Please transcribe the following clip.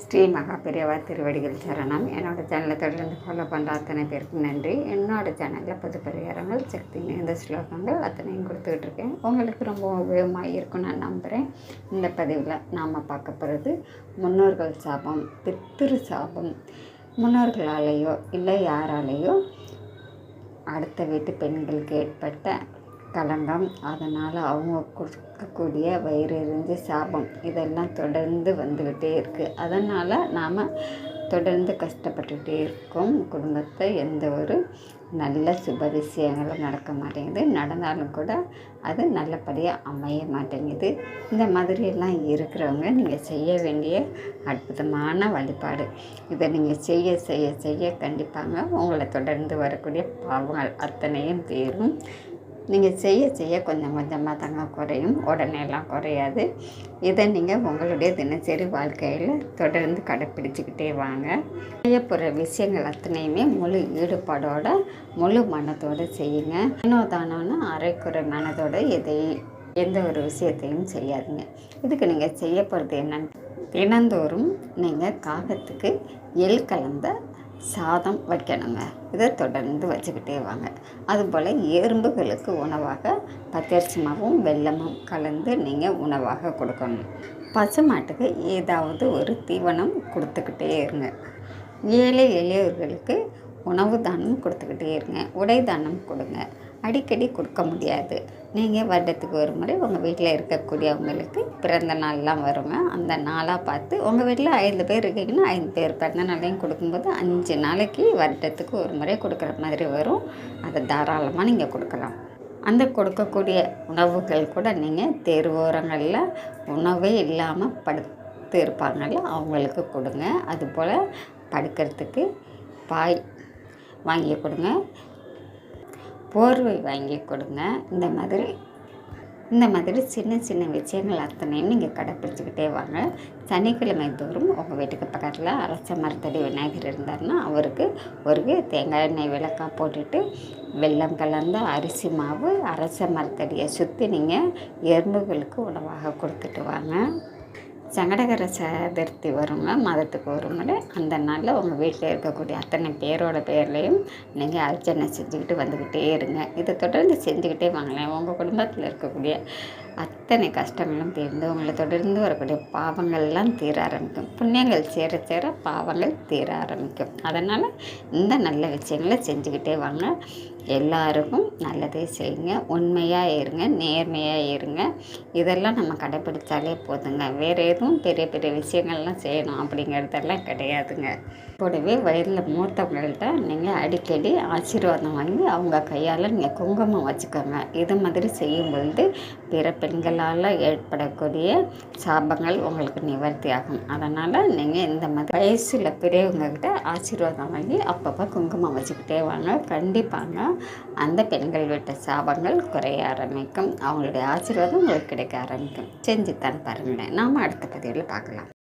ஸ்ரீ மகா பெரியவா திருவடிகள் சரணம். என்னோடய சேனலை தொடர்ந்து ஃபாலோ பண்ணுற அத்தனை பேருக்கு நன்றி. என்னோடய சேனலில் பொது பரிகாரங்கள், சக்தி நிறைந்த ஸ்லோகங்கள் அத்தனையும் கொடுத்துக்கிட்டு இருக்கேன். உங்களுக்கு ரொம்ப உபயோகமாக இருக்கும் நான் நம்புகிறேன். இந்த பதிவில் நாம் பார்க்க போகிறது முன்னோர்கள் சாபம், பித்திரு சாபம். முன்னோர்களாலேயோ இல்லை யாராலேயோ அடுத்த வீட்டு பெண்களுக்கு ஏற்பட்ட களங்கம், அதனால் அவங்க கொடுக்கக்கூடிய வயிறெறிஞ்சு சாபம் இதெல்லாம் தொடர்ந்து வந்துக்கிட்டே இருக்குது. அதனால் நாம் தொடர்ந்து கஷ்டப்பட்டுக்கிட்டே இருக்கோம். குடும்பத்தை எந்த ஒரு நல்ல சுப விஷயங்களும் நடக்க மாட்டேங்குது. நடந்தாலும் கூட அது நல்லபடியாக அமைய மாட்டேங்குது. இந்த மாதிரியெல்லாம் இருக்கிறவங்க நீங்கள் செய்ய வேண்டிய அற்புதமான வழிபாடு. இதை நீங்கள் செய்ய செய்ய செய்ய கண்டிப்பாங்க உங்களை தொடர்ந்து வரக்கூடிய பாவங்கள் அத்தனையும் தீரும். நீங்கள் செய்ய செய்ய கொஞ்சம் கொஞ்சமாக தாங்க குறையும், உடனேலாம் குறையாது. இதை நீங்கள் உங்களுடைய தினசரி வாழ்க்கையில் தொடர்ந்து கடைப்பிடிச்சிக்கிட்டே வாங்க. செய்ய போகிற விஷயங்கள் அத்தனையுமே முழு ஈடுபாடோட முழு மனத்தோடு செய்யுங்க. தானோன்னு அரைக்குறை மனதோடு எந்த ஒரு விஷயத்தையும் செய்யாதீங்க. இதுக்கு நீங்கள் செய்ய போகிறது என்னன்னு, தினந்தோறும் நீங்கள் காகத்துக்கு எள் கலந்த சாதம் வைக்கணுங்க. இதை தொடர்ந்து வச்சுக்கிட்டே வாங்க. அதுபோல் எறும்புகளுக்கு உணவாக பச்சரிசி மாவும் வெல்லமும் கலந்து நீங்கள் உணவாக கொடுக்கணும். பசு மாட்டுக்கு ஏதாவது ஒரு தீவனம் கொடுத்துக்கிட்டே இருங்க. ஏழை எளியவர்களுக்கு உணவு தானம் கொடுத்துக்கிட்டே இருங்க. உடை தானம் கொடுங்க. அடிக்கடி கொடுக்க முடியாது. நீங்கள் வருடத்துக்கு ஒரு முறை உங்கள் வீட்டில் இருக்கக்கூடியவங்களுக்கு பிறந்த நாள்லாம் வருங்க. அந்த நாளாக பார்த்து உங்கள் வீட்டில் 5 பேர் இருக்கீங்கன்னா 5 பேர் பிறந்த நாளையும் கொடுக்கும்போது 5 நாளைக்கு வருடத்துக்கு ஒரு முறை கொடுக்குற மாதிரி வரும். அதை தாராளமாக நீங்கள் கொடுக்கலாம். அந்த கொடுக்கக்கூடிய உணவுகள் கூட நீங்கள் தெருவோரங்களில் உணவே இல்லாமல் படுத்து இருப்பாங்கள்ல அவங்களுக்கு கொடுங்க. அதுபோல் படுக்கிறதுக்கு பாய் வாங்கி கொடுங்க, போர்வை வாங்கி கொடுங்க. இந்த மாதிரி சின்ன சின்ன விஷயங்கள் அத்தனையும் நீங்கள் கடைப்பிடிச்சிக்கிட்டே வாங்க. சனிக்கிழமை தோறும் உங்கள் வீட்டுக்கு பக்கத்தில் அரச மரத்தடி விநாயகர் இருந்தார்னா அவருக்கு ஒரு தேங்காய் எண்ணெய் விளக்காக போட்டுட்டு வெல்லம் கலந்த அரிசி மாவு அரச மரத்தடியை சுற்றி நீங்கள் எறும்புகளுக்கு உணவாக கொடுத்துட்டு வாங்க. சங்கடகர சதுர்த்தி வருங்க, மாதத்துக்கு ஒரு முறை. அந்த நாளில் உங்கள் வீட்டில் இருக்கக்கூடிய அத்தனை பேரோட பேர்லேயும் நீங்கள் அர்ச்சனை செஞ்சுக்கிட்டு வந்துக்கிட்டே இருங்க. இதை தொடர்ந்து செஞ்சுக்கிட்டே வாங்களேன். உங்கள் குடும்பத்தில் இருக்கக்கூடிய அத்தனை கஷ்டங்களும் தீர்ந்து உங்களை தொடர்ந்து வரக்கூடிய பாவங்கள்லாம் தீர ஆரம்பிக்கும். புண்ணியங்கள் சேர சேர பாவங்கள் தீர ஆரம்பிக்கும். அதனால் இந்த நல்ல விஷயங்களை செஞ்சுக்கிட்டே வாங்க. எல்லாருக்கும் நல்லதே செய்யுங்க. உண்மையாக இருங்க, நேர்மையாக இருங்க. இதெல்லாம் நம்ம கடைப்பிடிச்சாலே போதுங்க. வேறு எதுவும் பெரிய பெரிய விஷயங்கள்லாம் செய்யணும் அப்படிங்கிறதெல்லாம் கிடையாதுங்க. கூடவே வயதில் மூத்தவங்கள்ட்ட நீங்கள் அடிக்கடி ஆசீர்வாதம் வாங்கி அவங்க கையால் நீங்கள் குங்குமம் வச்சுக்கோங்க. இது மாதிரி செய்யும் பொழுது பிற பெண்களால் ஏற்படக்கூடிய சாபங்கள் உங்களுக்கு நிவர்த்தி ஆகும். அதனால் நீங்கள் இந்த மாதிரி வயசில் பெரியவங்கக்கிட்ட ஆசீர்வாதம் வாங்கி அப்பப்போ குங்குமம் வச்சுக்கிட்டே வாங்க. கண்டிப்பாங்க அந்த பெண்கள் விட்ட சாபங்கள் குறைய ஆரம்பிக்கும். அவங்களுடைய ஆசீர்வாதம் உங்களுக்கு கிடைக்க ஆரம்பிக்கும். செஞ்சுத்தான் பாருங்களேன். நாம் அடுத்த பதிவில் பார்க்கலாம்.